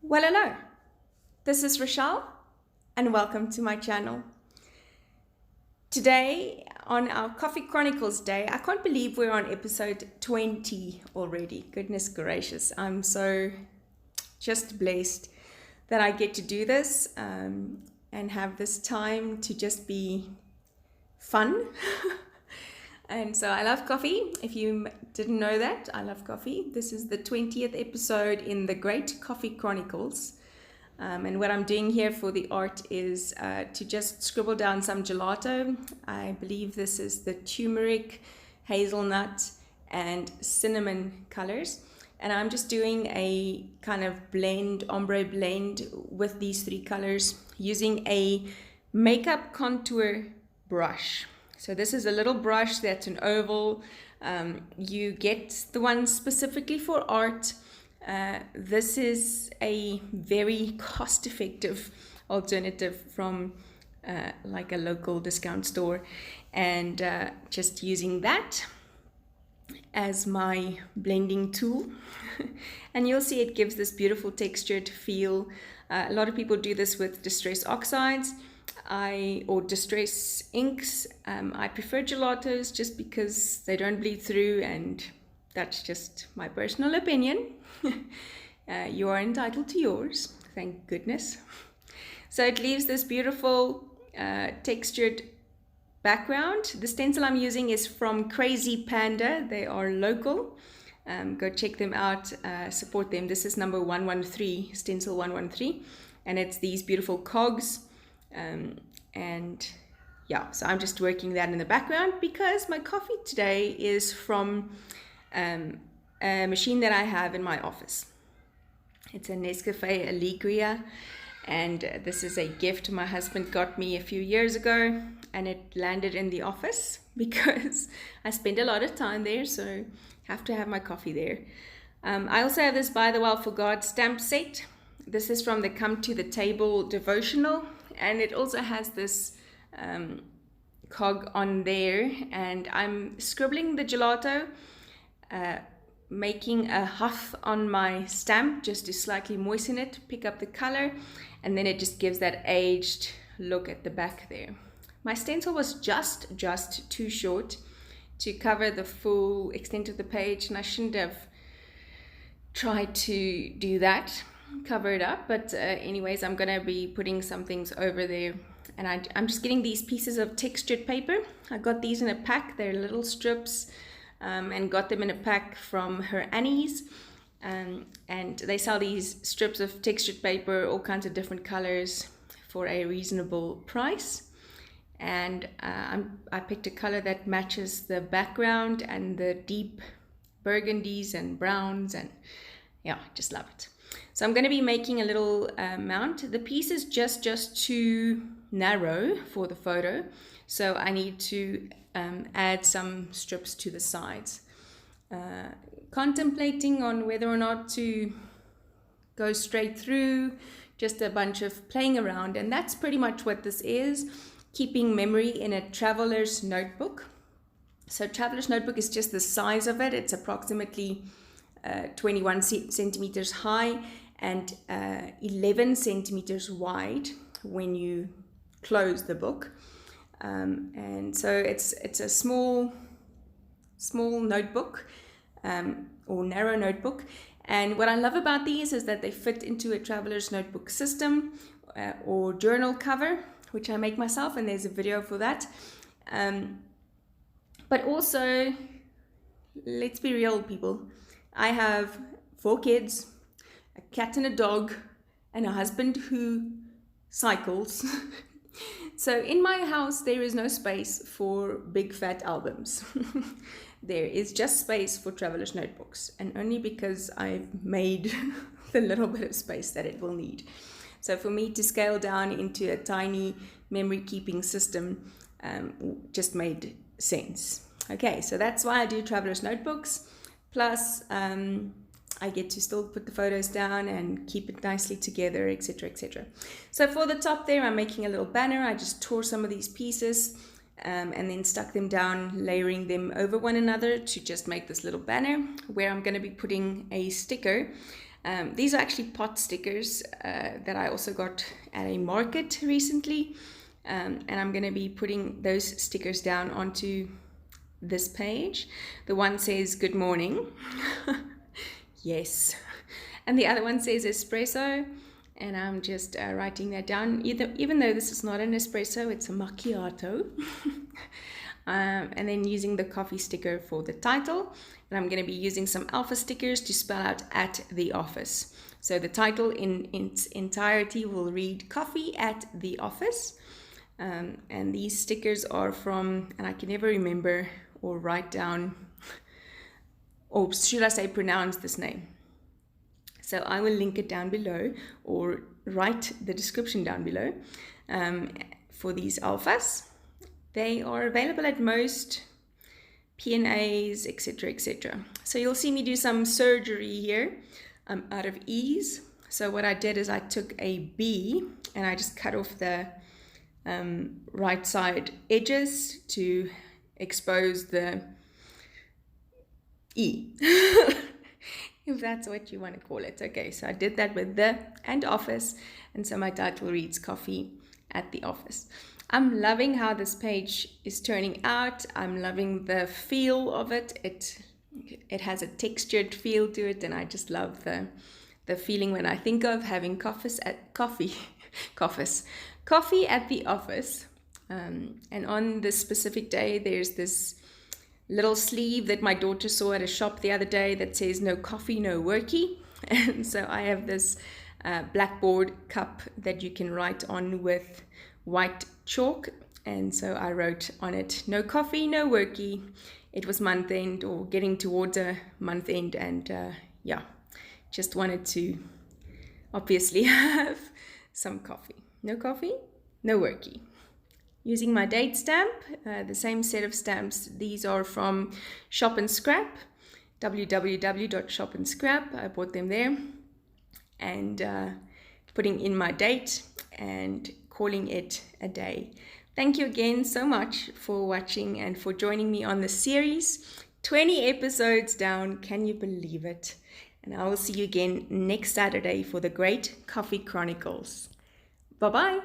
Well, hello, this is Rochelle and welcome to my channel. Today on our Coffee Chronicles Day, I can't believe we're on episode 20 already. Goodness gracious, I'm so just blessed that I get to do this and have this time to just be fun. And so I love coffee. If you didn't know that, I love coffee. This is the 20th episode in the Great Coffee Chronicles. And what I'm doing here for the art is to just scribble down some gelato. I believe this is the turmeric, hazelnut, and cinnamon colors. And I'm just doing a kind of blend, ombre blend with these three colors using a makeup contour brush. So this is a little brush that's an oval. You get the one specifically for art. This is a very cost-effective alternative from like a local discount store, and just using that as my blending tool. And you'll see it gives this beautiful textured feel. A lot of people do this with distress oxides or distress inks. I prefer gelatos just because they don't bleed through, and that's just my personal opinion. You are entitled to yours, thank goodness. So it leaves this beautiful textured background. The stencil I'm using is from Crazy Panda. They are local. Go check them out, support them. This is number 113, stencil 113, and it's these beautiful cogs. And yeah, so I'm just working that in the background because my coffee today is from a machine that I have in my office. It's a Nescafe Alegria, and this is a gift my husband got me a few years ago, and it landed in the office because I spend a lot of time there, so have to have my coffee there. I also have this By the Well for God stamp set. This is from the Come to the Table devotional, and it also has this cog on there, and I'm scribbling the gelato, making a huff on my stamp just to slightly moisten it, pick up the color, and then it just gives that aged look at the back there. My stencil was just too short to cover the full extent of the page, and I shouldn't have tried to do that, cover it up, but anyways, I'm gonna be putting some things over there. And I'm just getting these pieces of textured paper. I got these in a pack. They're little strips, and got them in a pack from her Annie's, and they sell these strips of textured paper, all kinds of different colors, for a reasonable price. And I picked a color that matches the background and the deep burgundies and browns, and yeah, just love it. So I'm going to be making a little mount. The piece is just too narrow for the photo, so I need to add some strips to the sides. Contemplating on whether or not to go straight through, just a bunch of playing around, and that's pretty much what this is, keeping memory in a traveler's notebook. So traveler's notebook is just the size of it. It's approximately 21 centimeters high and 11 centimeters wide when you close the book, and so it's a small notebook, or narrow notebook. And what I love about these is that they fit into a traveler's notebook system, or journal cover, which I make myself, and there's a video for that. But also, let's be real, people, I have 4 kids, a cat and a dog, and a husband who cycles. So in my house, there is no space for big fat albums. There is just space for traveler's notebooks, and only because I've made the little bit of space that it will need. So for me to scale down into a tiny memory keeping system just made sense. Okay, so that's why I do traveler's notebooks. Plus, I get to still put the photos down and keep it nicely together, etc., etc. So for the top there, I'm making a little banner. I just tore some of these pieces and then stuck them down, layering them over one another to just make this little banner, where I'm going to be putting a sticker. These are actually pot stickers that I also got at a market recently. And I'm going to be putting those stickers down onto this page. The one says good morning. Yes. And the other one says espresso. And I'm just writing that down. Even though this is not an espresso, it's a macchiato. And then using the coffee sticker for the title. And I'm going to be using some alpha stickers to spell out at the office. So the title in its entirety will read Coffee at the Office. And these stickers are from, and I can never remember or write down, or should I say pronounce this name. So I will link it down below or write the description down below for these alphas. They are available at most P&As, etc., etc. So you'll see me do some surgery here out of ease. So what I did is I took a B and I just cut off the right side edges to expose the E. If that's what you want to call it. Okay, so I did that with the and office, and so my title reads Coffee at the Office. I'm loving how this page is turning out. I'm loving the feel of it. It has a textured feel to it, and I just love the feeling when I think of having coffee at the office. And on this specific day, there's this little sleeve that my daughter saw at a shop the other day that says no coffee, no worky. And so I have this blackboard cup that you can write on with white chalk. And so I wrote on it, no coffee, no worky. It was month end or getting towards a month end. And just wanted to obviously have some coffee. No coffee, no worky. Using my date stamp, the same set of stamps. These are from Shop and Scrap, www.shopandscrap. I bought them there, and putting in my date and calling it a day. Thank you again so much for watching and for joining me on this series. 20 episodes down, can you believe it? And I will see you again next Saturday for the Great Coffee Chronicles. Bye-bye.